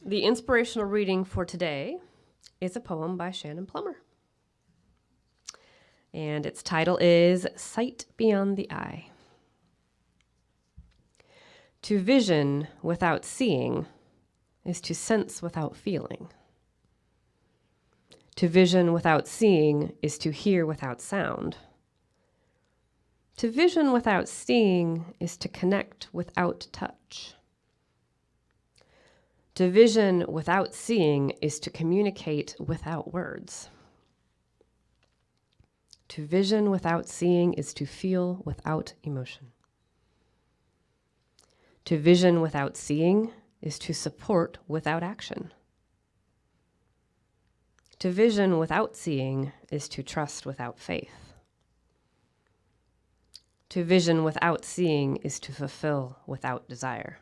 The inspirational reading for today is a poem by Shannon Plummer. And its title is Sight Beyond the Eye. To vision without seeing is to sense without feeling. To vision without seeing is to hear without sound. To vision without seeing is to connect without touch. To vision without seeing is to communicate without words. To vision without seeing is to feel without emotion. To vision without seeing is to support without action. To vision without seeing is to trust without faith. To vision without seeing is to fulfill without desire.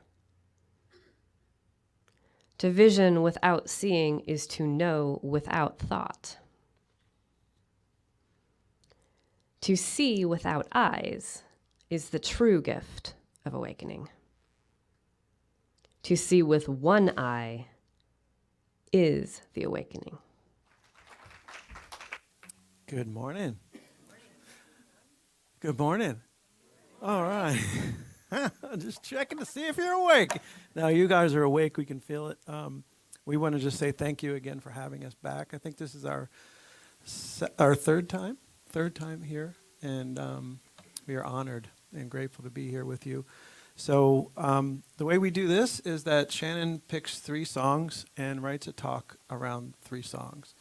To vision without seeing is to know without thought. To see without eyes is the true gift of awakening. To see with one eye is the awakening. Good morning. Good morning. All right. Just checking to see if you're awake. Now, you guys are awake. We can feel it. We want to just say thank you again for having us back. I think this is our third time here, and we are honored and grateful to be here with you. So the way we do this is that Shannon picks 3 songs and writes a talk around 3 songs.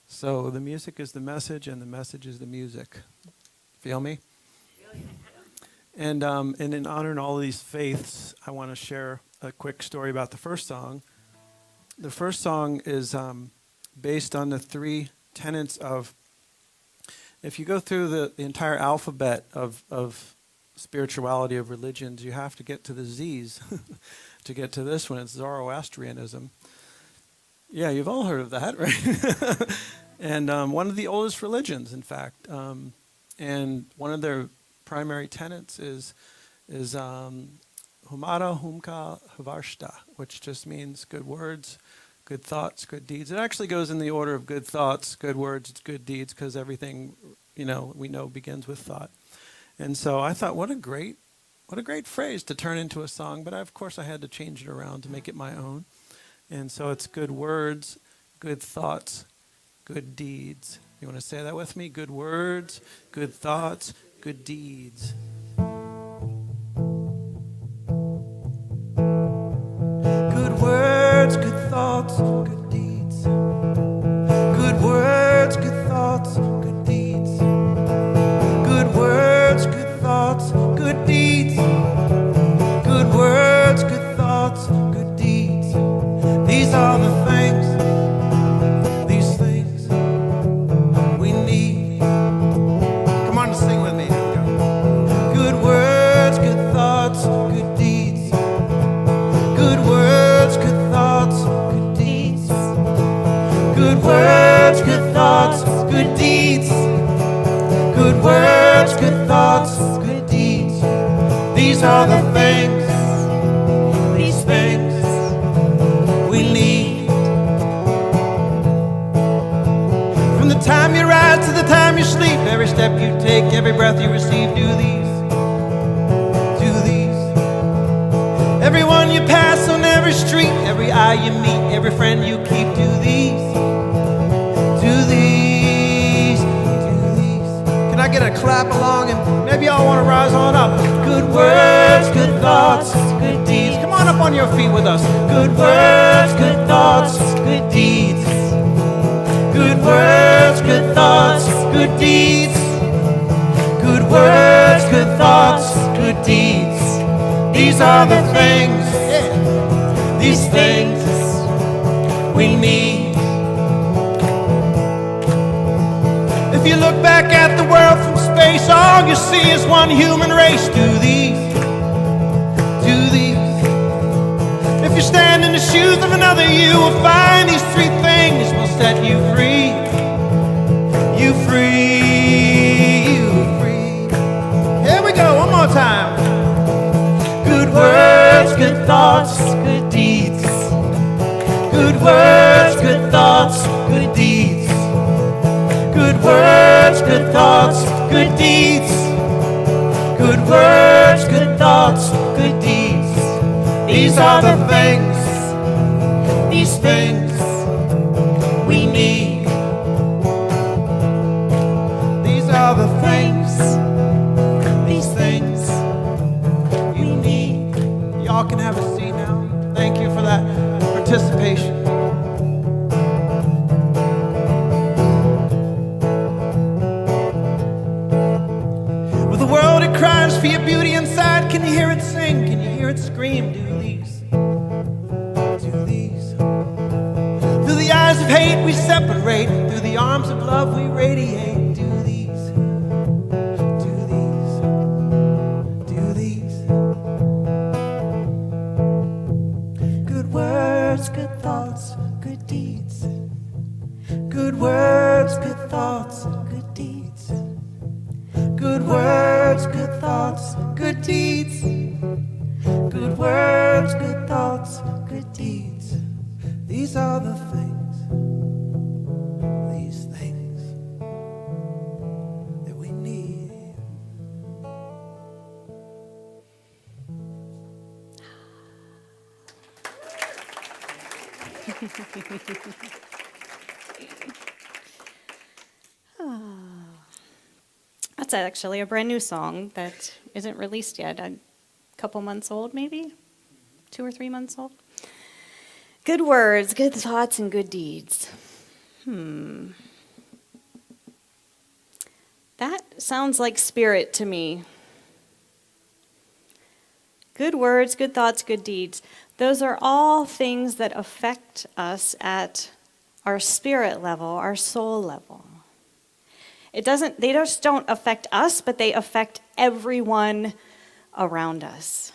So the music is the message, and the message is the music. Feel me? And in honoring all of these faiths, I want to share a quick story about the first song. The first song is based on the 3 tenets of, if you go through the entire alphabet of spirituality, of religions, you have to get to the Z's to get to this one. It's Zoroastrianism. Yeah, you've all heard of that, right? And one of the oldest religions, in fact. And one of their primary tenets is Humata Humka Havarshta, which just means good words, good thoughts, good deeds. It actually goes in the order of good thoughts, good words, good deeds, because everything, we know begins with thought. And so I thought, what a great phrase to turn into a song. But of course I had to change it around to make it my own. And so it's good words, good thoughts, good deeds. You want to say that with me? Good words, good thoughts, good deeds. Good words, good thoughts, good deeds. Good words, good thoughts, good deeds. Good words, good thoughts, good deeds. Good words, good thoughts, good deeds. These are the things we need. Come on, sing with me. Good words, good thoughts, good deeds. Good words, good thoughts, good deeds. Good words, good thoughts, good deeds. Good words, good thoughts, good deeds. These are the things we need. From the time you rise to the time you sleep, every step you take, every breath you receive, do these. Everyone you pass on every street, every eye you meet, every friend you keep, do these. Can I get a clap along, and maybe y'all want to rise on up? Good words, good thoughts, good deeds. Come on up on your feet with us. Good words, good thoughts, good deeds. Good words, good thoughts, good deeds. Good words, good thoughts, good deeds. These are the things, these things we need. If you look back at the world from space, all you see is one human race. Do these. If you stand in the shoes of another, you will find these 3 things will set you free. You free. Here we go, one more time. Good words, good thoughts, good deeds. Good words, good thoughts, good deeds. Good words, good thoughts, good deeds. Good words, good thoughts, good deeds. These are the things, these things we need. These are the things, these things we need. Y'all can have a seat now. Thank you for that participation. With the world, it cries for your beauty inside. Can you hear it sing? Can you hear it scream? Do these. Through the eyes of hate we separate, through the arms of love we radiate. Do these, do these, do these. Good words, good thoughts, good deeds. Good words, good thoughts, good deeds. Good words, good thoughts, good deeds. Good words, good thoughts, good deeds. These are the things, these things that we need. That's actually a brand new song that isn't released yet. A couple months old, maybe? 2 or 3 months old. Good words, good thoughts, and good deeds. That sounds like spirit to me. Good words, good thoughts, good deeds. Those are all things that affect us at our spirit level, our soul level. They just don't affect us, but they affect everyone around us.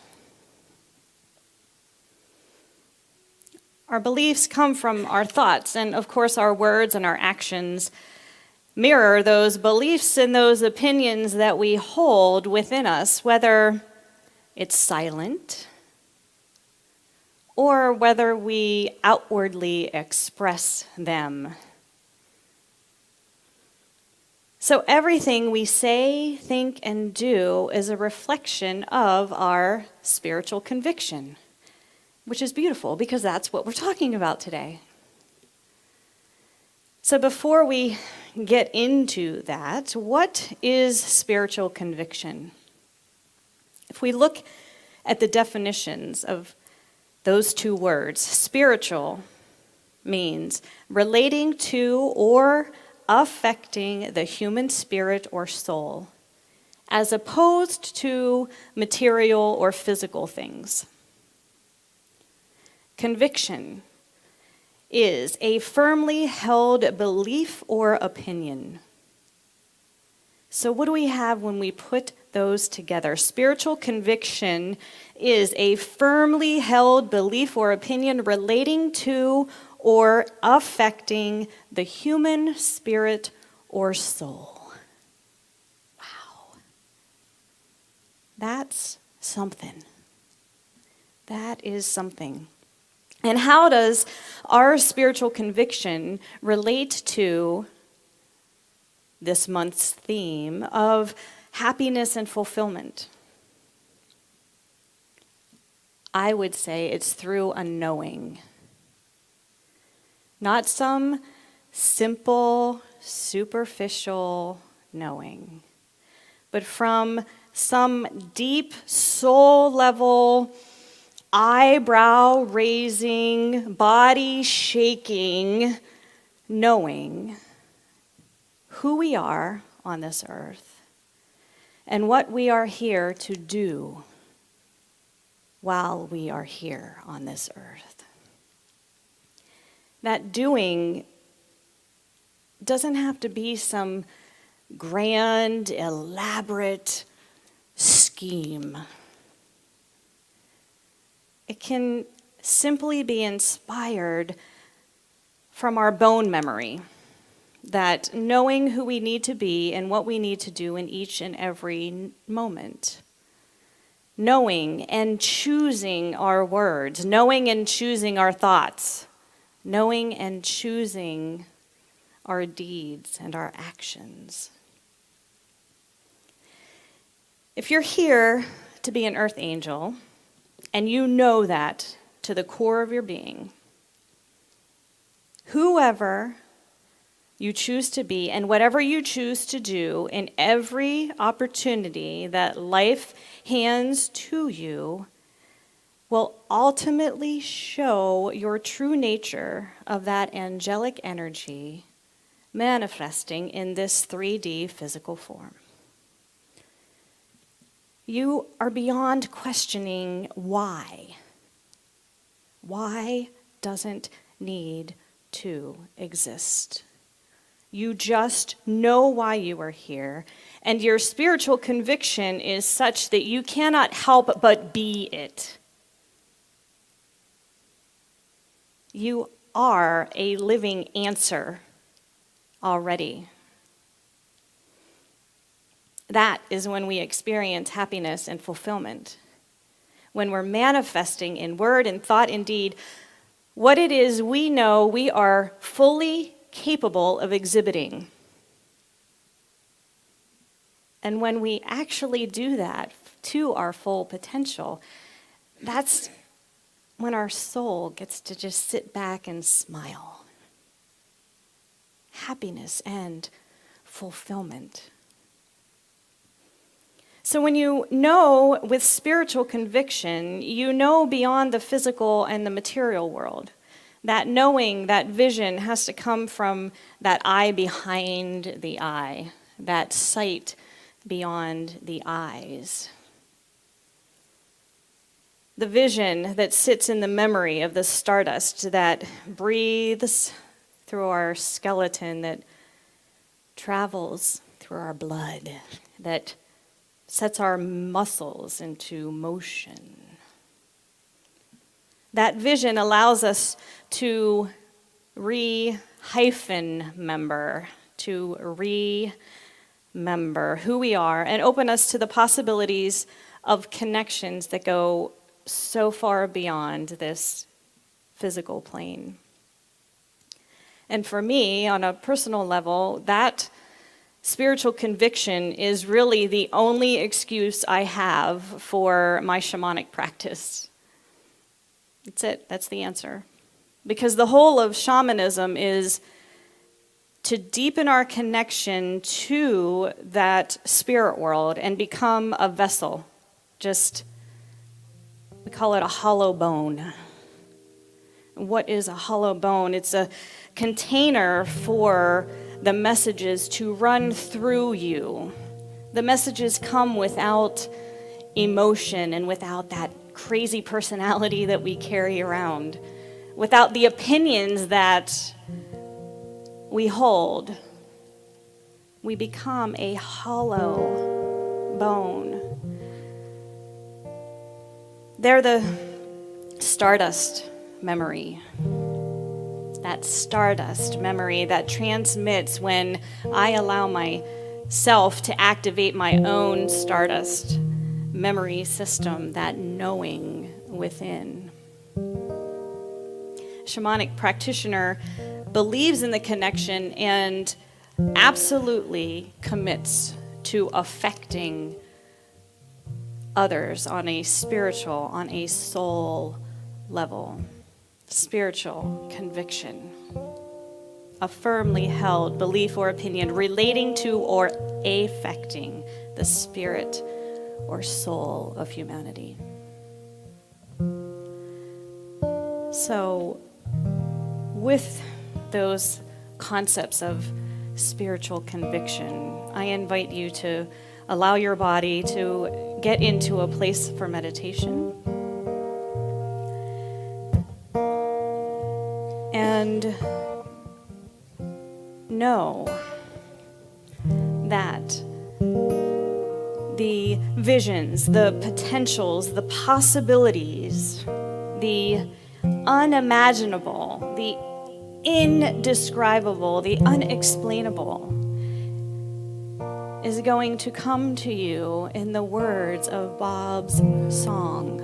Our beliefs come from our thoughts, and of course our words and our actions mirror those beliefs and those opinions that we hold within us, whether it's silent or whether we outwardly express them. So everything we say, think, and do is a reflection of our spiritual conviction, which is beautiful because that's what we're talking about today. So before we get into that, what is spiritual conviction? If we look at the definitions of those two words, spiritual means relating to or affecting the human spirit or soul, as opposed to material or physical things. Conviction is a firmly held belief or opinion. So what do we have when we put those together? Spiritual conviction is a firmly held belief or opinion relating to or affecting the human spirit or soul. Wow. That's something. That is something. And how does our spiritual conviction relate to this month's theme of happiness and fulfillment? I would say it's through a knowing. Not some simple, superficial knowing, but from some deep soul level, eyebrow-raising, body-shaking knowing who we are on this earth and what we are here to do while we are here on this earth. That doing doesn't have to be some grand, elaborate scheme. It can simply be inspired from our bone memory, that knowing who we need to be and what we need to do in each and every moment. Knowing and choosing our words, knowing and choosing our thoughts, knowing and choosing our deeds and our actions. If you're here to be an earth angel, and you know that to the core of your being, whoever you choose to be and whatever you choose to do in every opportunity that life hands to you will ultimately show your true nature of that angelic energy manifesting in this 3D physical form. You are beyond questioning why. Why doesn't need to exist. You just know why you are here, and your spiritual conviction is such that you cannot help but be it. You are a living answer already. That is when we experience happiness and fulfillment. When we're manifesting in word and thought and deed what it is we know we are fully capable of exhibiting. And when we actually do that to our full potential, that's when our soul gets to just sit back and smile. Happiness and fulfillment. So when you know with spiritual conviction, you know beyond the physical and the material world. That knowing, that vision has to come from that eye behind the eye, that sight beyond the eyes. The vision that sits in the memory of the stardust that breathes through our skeleton, that travels through our blood, that sets our muscles into motion. That vision allows us to remember who we are and open us to the possibilities of connections that go so far beyond this physical plane. And for me, on a personal level, that spiritual conviction is really the only excuse I have for my shamanic practice. That's it. That's the answer. Because the whole of shamanism is to deepen our connection to that spirit world and become a vessel. We call it a hollow bone. What is a hollow bone? It's a container for the messages to run through you. The messages come without emotion and without that crazy personality that we carry around, without the opinions that we hold. We become a hollow bone. They're the stardust memory. That stardust memory that transmits when I allow myself to activate my own stardust memory system, that knowing within. Shamanic practitioner believes in the connection and absolutely commits to affecting others on a spiritual, on a soul level. Spiritual conviction, a firmly held belief or opinion relating to or affecting the spirit or soul of humanity. So, with those concepts of spiritual conviction, I invite you to allow your body to get into a place for meditation. And know that the visions, the potentials, the possibilities, the unimaginable, the indescribable, the unexplainable is going to come to you in the words of Bob's song.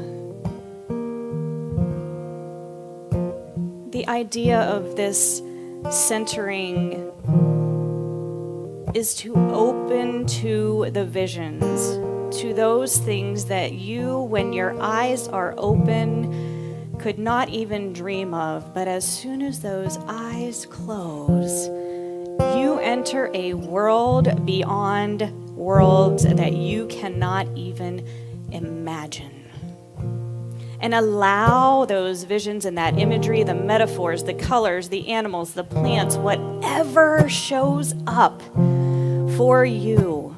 The idea of this centering is to open to the visions, to those things that you, when your eyes are open, could not even dream of. But as soon as those eyes close, you enter a world beyond worlds that you cannot even imagine. And allow those visions and that imagery, the metaphors, the colors, the animals, the plants, whatever shows up for you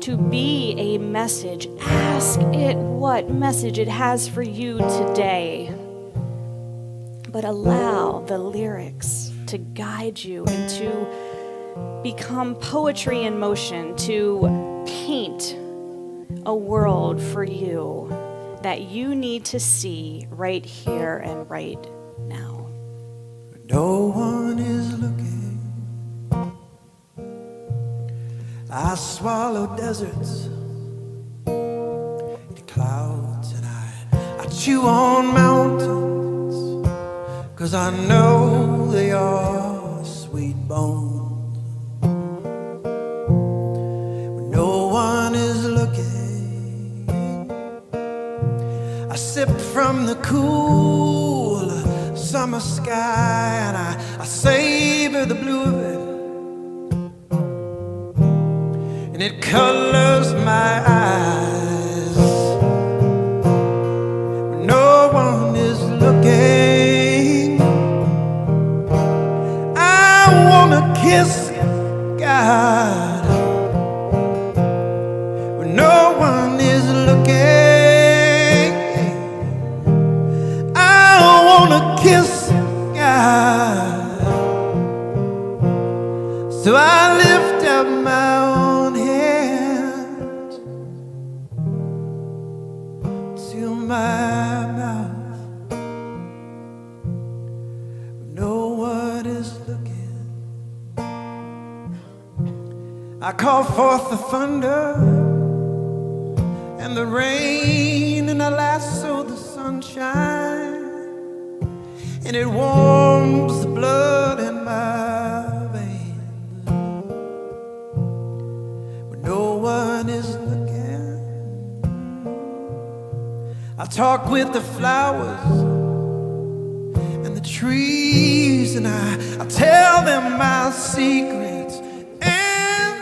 to be a message. Ask it what message it has for you today. But allow the lyrics to guide you and to become poetry in motion, to paint a world for you that you need to see right here and right now. No one is looking. I swallow deserts into clouds, and I chew on mountains, 'cause I know they are sweet bones. When no one is looking, I sip from the cool summer sky, and I savor the blue of it, and it colors my eyes. When no one is looking, I wanna kiss God. When no one is looking, I wanna kiss God. So I lift up my own hand to my mouth. No one is looking. I call forth the thunder and the rain, and I lasso the sunshine, and it warms the blood in my veins. When no one is looking, I talk with the flowers and the trees, and I tell them my secrets, and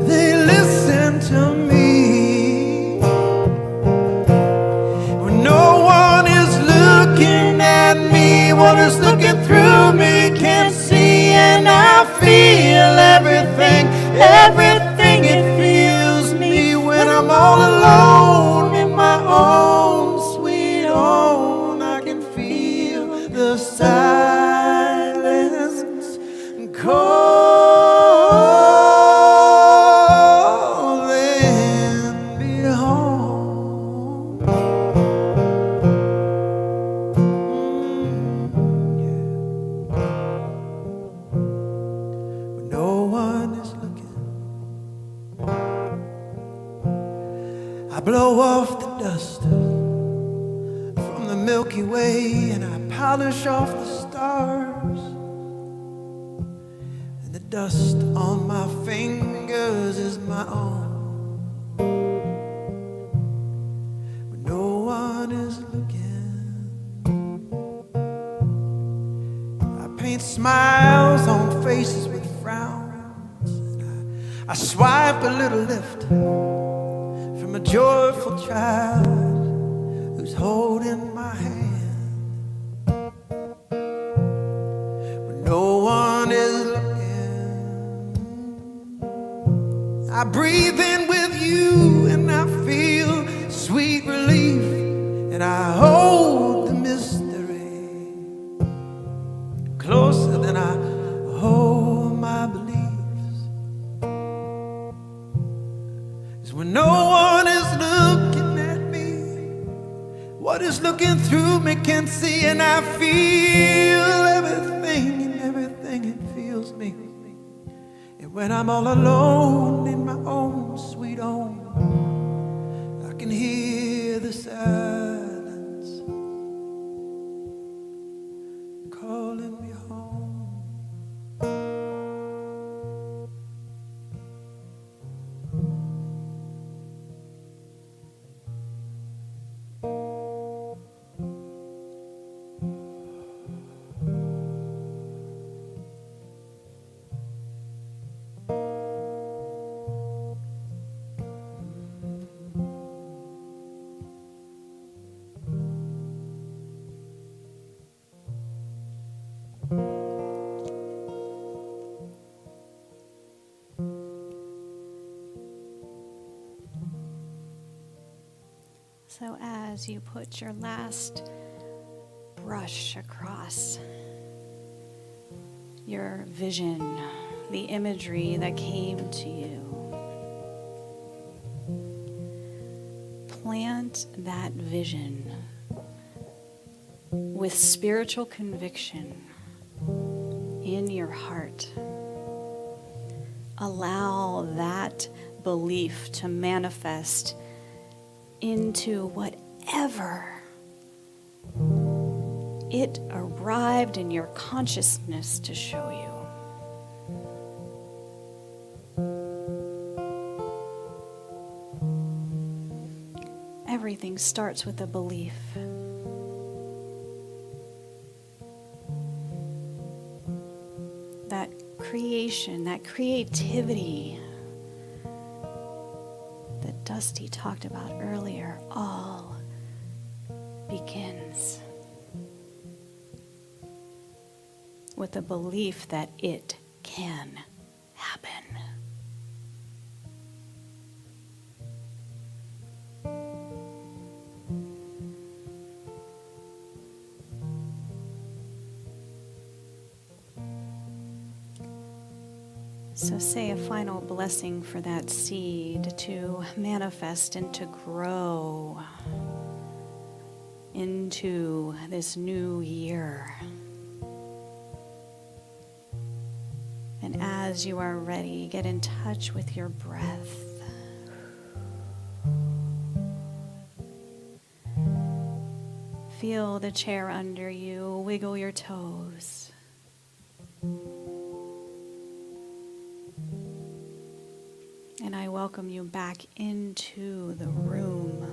they listen to me. When no one is looking at me, what is looking through me can't see, and I feel everything, everything it feels me when I'm all alone in my own sweet home. I can feel the silence calling me home. When no one is looking, I blow off the dust from the Milky Way, and I polish off the stars, and the dust on my fingers is my own. When no one is looking, I paint smiles on faces with frowns, and I swipe a little lift from a joyful child who's holding my hand. When no one is looking, I breathe in with you, and I feel sweet relief, and I hold the mystery closer than I hold my beliefs. Is when no one is looking at me, what is looking through me can't see, and I feel everything, and everything it feels me. And when I'm all alone in my own sweet home, I can hear the silence So as you put your last brush across your vision, the imagery that came to you, plant that vision with spiritual conviction in your heart. Allow that belief to manifest into whatever it arrived in your consciousness to show you. Everything starts with a belief. That creation, that creativity that Dusty talked about earlier, all begins with a belief that it can happen. So say a final blessing for that seed to manifest and to grow into this new year. And as you are ready, get in touch with your breath. Feel the chair under you, wiggle your toes. And I welcome you back into the room.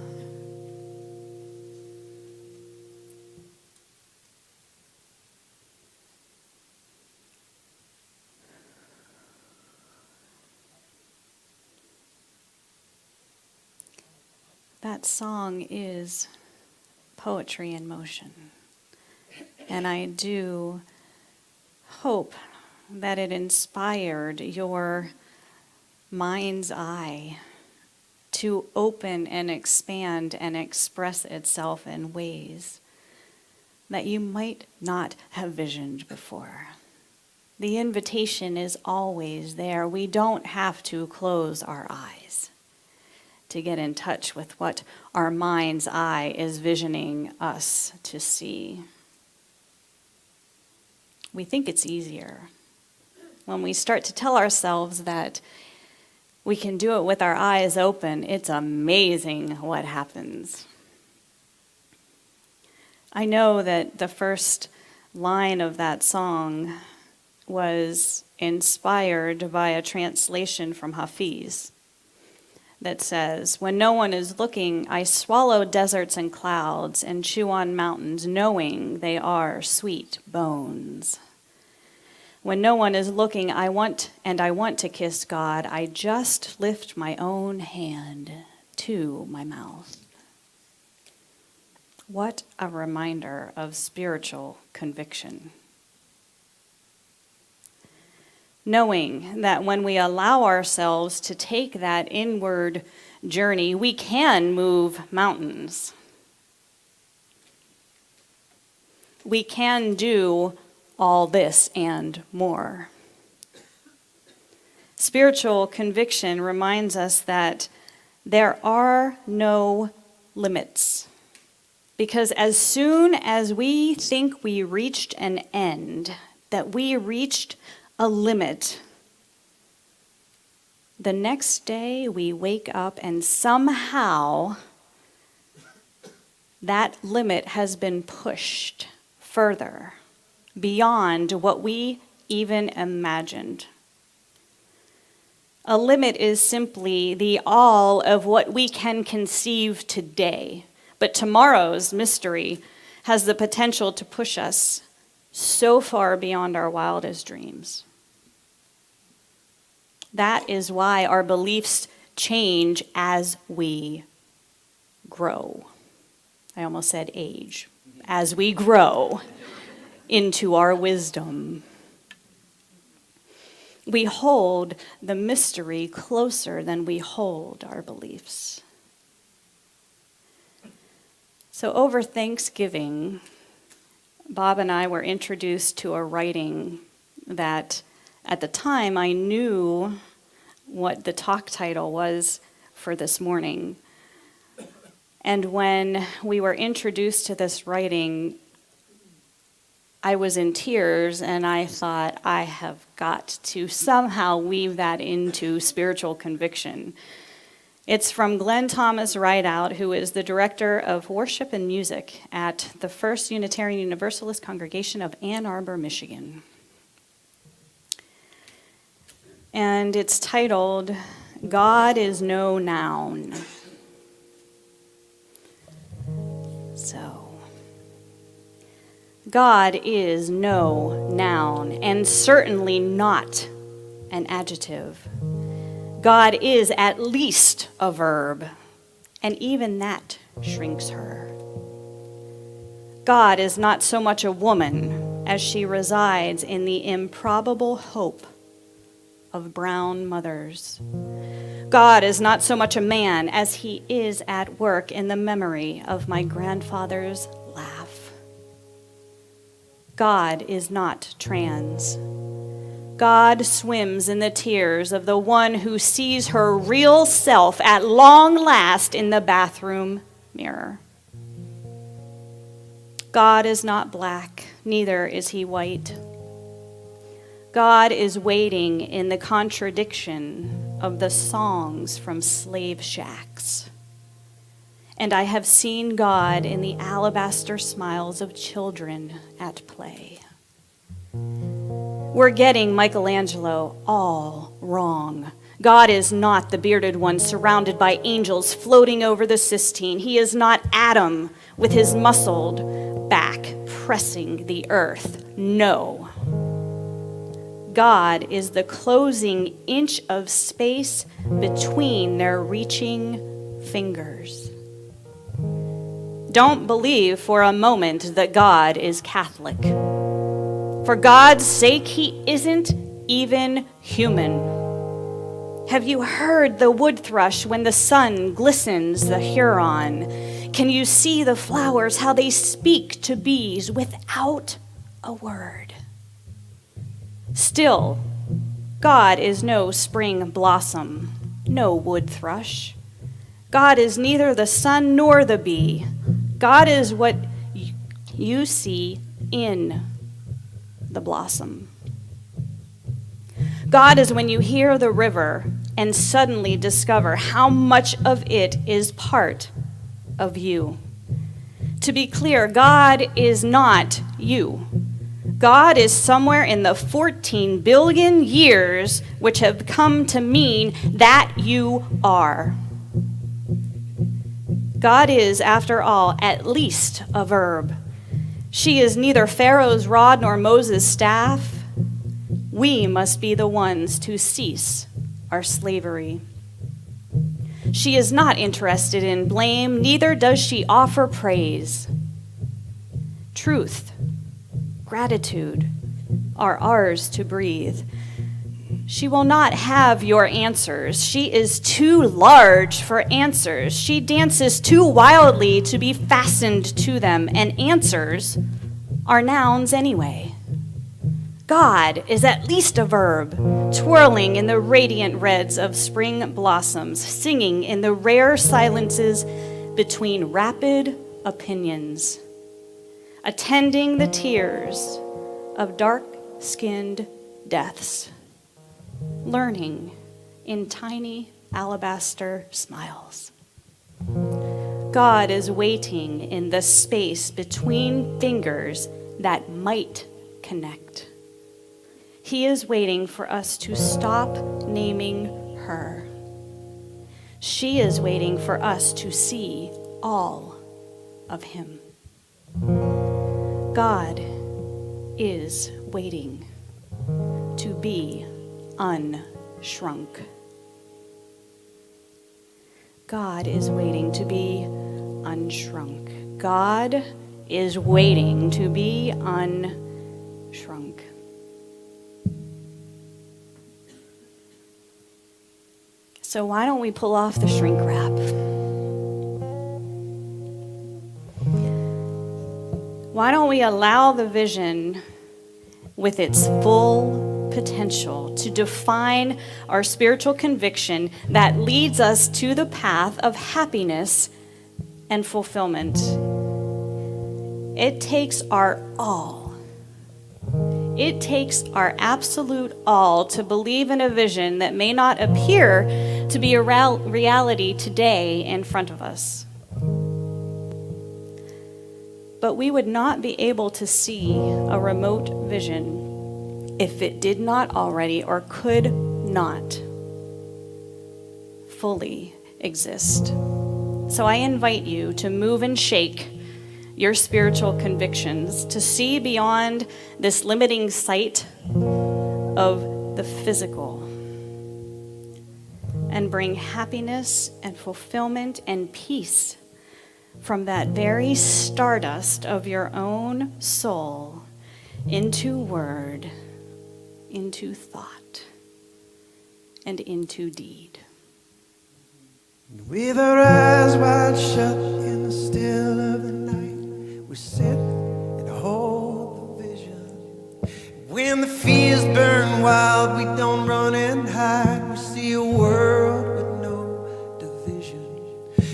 That song is poetry in motion. And I do hope that it inspired your mind's eye to open and expand and express itself in ways that you might not have visioned before. The invitation is always there. We don't have to close our eyes to get in touch with what our mind's eye is visioning us to see. We think it's easier when we start to tell ourselves that we can do it with our eyes open. It's amazing what happens. I know that the first line of that song was inspired by a translation from Hafiz that says, "When no one is looking, I swallow deserts and clouds and chew on mountains, knowing they are sweet bones. When no one is looking, I want to kiss God. I just lift my own hand to my mouth." What a reminder of spiritual conviction. Knowing that when we allow ourselves to take that inward journey, we can move mountains. We can do all this and more. Spiritual conviction reminds us that there are no limits. Because as soon as we think we reached an end, that we reached a limit, the next day we wake up and somehow that limit has been pushed further beyond what we even imagined. A limit is simply the all of what we can conceive today, but tomorrow's mystery has the potential to push us so far beyond our wildest dreams. That is why our beliefs change as we grow. I almost said age. As we grow into our wisdom. We hold the mystery closer than we hold our beliefs. So over Thanksgiving, Bob and I were introduced to a writing that at the time I knew what the talk title was for this morning. And when we were introduced to this writing, I was in tears and I thought, I have got to somehow weave that into spiritual conviction. It's from Glenn Thomas Rideout, who is the director of worship and music at the First Unitarian Universalist Congregation of Ann Arbor, Michigan. And it's titled, God is No Noun. So, God is no noun, and certainly not an adjective. God is at least a verb, and even that shrinks her. God is not so much a woman as she resides in the improbable hope of brown mothers. God is not so much a man as he is at work in the memory of my grandfather's laugh. God is not trans. God swims in the tears of the one who sees her real self at long last in the bathroom mirror. God is not black, neither is he white. God is waiting in the contradiction of the songs from slave shacks. And I have seen God in the alabaster smiles of children at play. We're getting Michelangelo all wrong. God is not the bearded one surrounded by angels floating over the Sistine. He is not Adam with his muscled back pressing the earth. No. God is the closing inch of space between their reaching fingers. Don't believe for a moment that God is Catholic. For God's sake, he isn't even human. Have you heard the wood thrush when the sun glistens the Huron? Can you see the flowers, how they speak to bees without a word? Still, God is no spring blossom, no wood thrush. God is neither the sun nor the bee. God is what you see in the blossom. God is when you hear the river and suddenly discover how much of it is part of you. To be clear, God is not you. God is somewhere in the 14 billion years which have come to mean that you are. God is, after all, at least a verb. She is neither Pharaoh's rod nor Moses' staff. We must be the ones to cease our slavery. She is not interested in blame, neither does she offer praise. Truth, gratitude are ours to breathe. She will not have your answers. She is too large for answers. She dances too wildly to be fastened to them, and answers are nouns anyway. God is at least a verb, twirling in the radiant reds of spring blossoms, singing in the rare silences between rapid opinions, attending the tears of dark-skinned deaths, learning in tiny alabaster smiles. God is waiting in the space between fingers that might connect. He is waiting for us to stop naming her. She is waiting for us to see all of him. God is waiting to be unshrunk. God is waiting to be unshrunk. God is waiting to be unshrunk. So why don't we pull off the shrink wrap? Why don't we allow the vision with its full potential to define our spiritual conviction that leads us to the path of happiness and fulfillment? It takes our all. It takes our absolute all to believe in a vision that may not appear to be a reality today in front of us. But we would not be able to see a remote vision if it did not already or could not fully exist. So I invite you to move and shake your spiritual convictions, to see beyond this limiting sight of the physical, and bring happiness and fulfillment and peace from that very stardust of your own soul into word, into thought, and into deed. With our eyes wide shut in the still of the night, we sit and hold the vision. When the fears burn wild, we don't run and hide. We see a world with no division.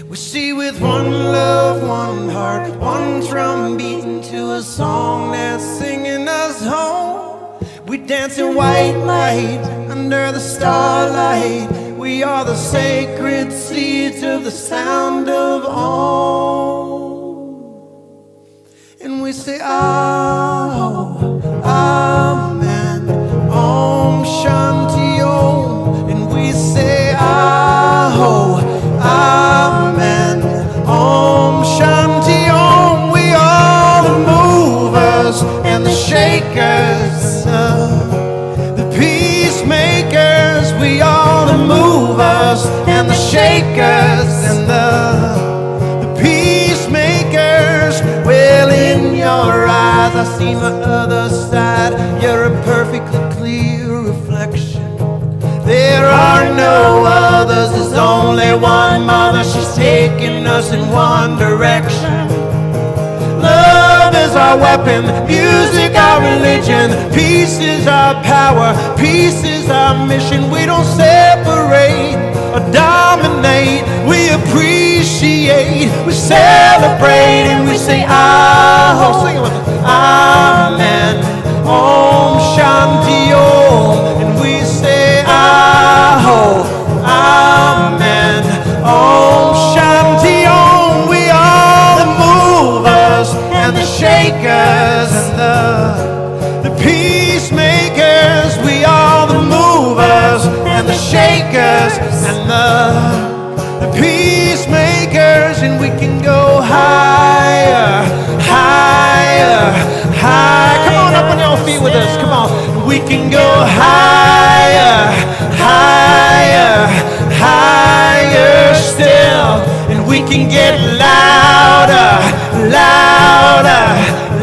We see with one love, one heart, one drum beating to a song that's singing us home. We dance in white light under the starlight. We are the sacred seeds of the sound of Om. And we say, Oh, Amen, Om Shanti Om. And we say, Oh, Amen, Om Shanti Om. We are the movers and the shakers, the peacemakers. We are the movers and the shakers and the peacemakers. Well, in your eyes I see my other side. You're a perfectly clear reflection. There are no others, there's only one mother. She's taking us in one direction. Love is our weapon, music our religion. Peace is our power, peace is our mission. We don't separate or dominate, we appreciate, we celebrate, and we say, Ah, sing it with us. Amen, Om Shanti Om. And we say, Ah, Amen, Om Shanti Om. We are the movers and the shakers and the peacemakers. We are the movers and the shakers and the peacemakers. And we can go higher, higher, higher. Come on up on your feet with us, come on. We can go higher, higher, higher still. And we can get louder, louder,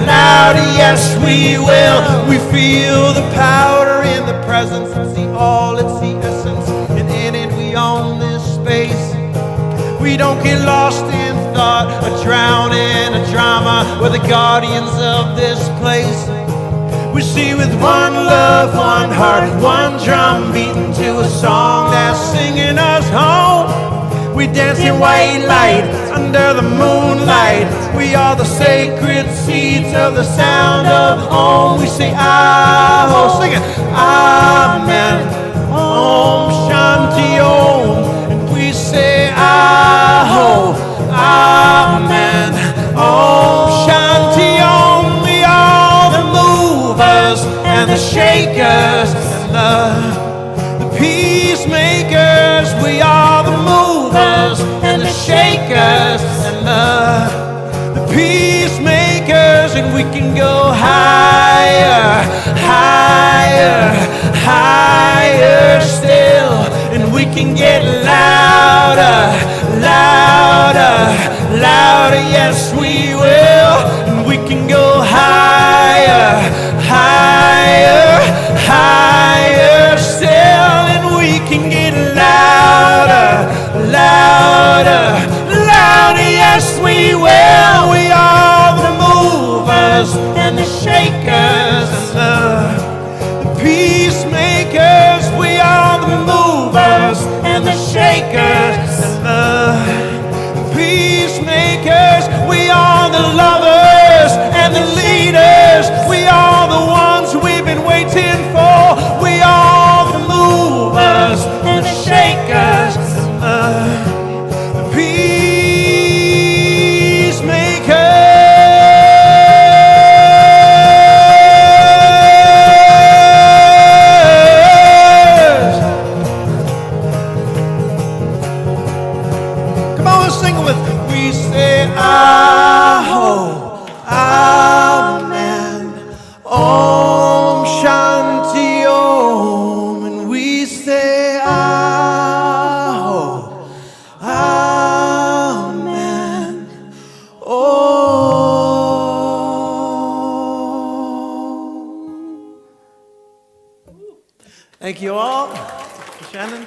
louder. Yes, we will. We feel the power in the presence. It's the all, it's the essence. And in it we own this space. We don't get lost in thought or drown in a drama. We're the guardians of this place. We see with one love, one heart, one drum beating to a song that's singing us home. We dance in white light under the moonlight. We are the sacred seeds of the sound of Om. We say, Ah, sing it. Amen, Om Shanti Om. And we say, Ah, Amen, Om Shanti Om. We are the movers and the shakers and the peacemakers. We are the movers and the shakers and the peacemakers. And we can go higher, higher, higher still. And we can get louder, louder, louder. Yes, we will. And we can go higher, higher, higher still. And we can get louder, louder, louder. Yes, we will. We are the movers Thank you all. Shannon.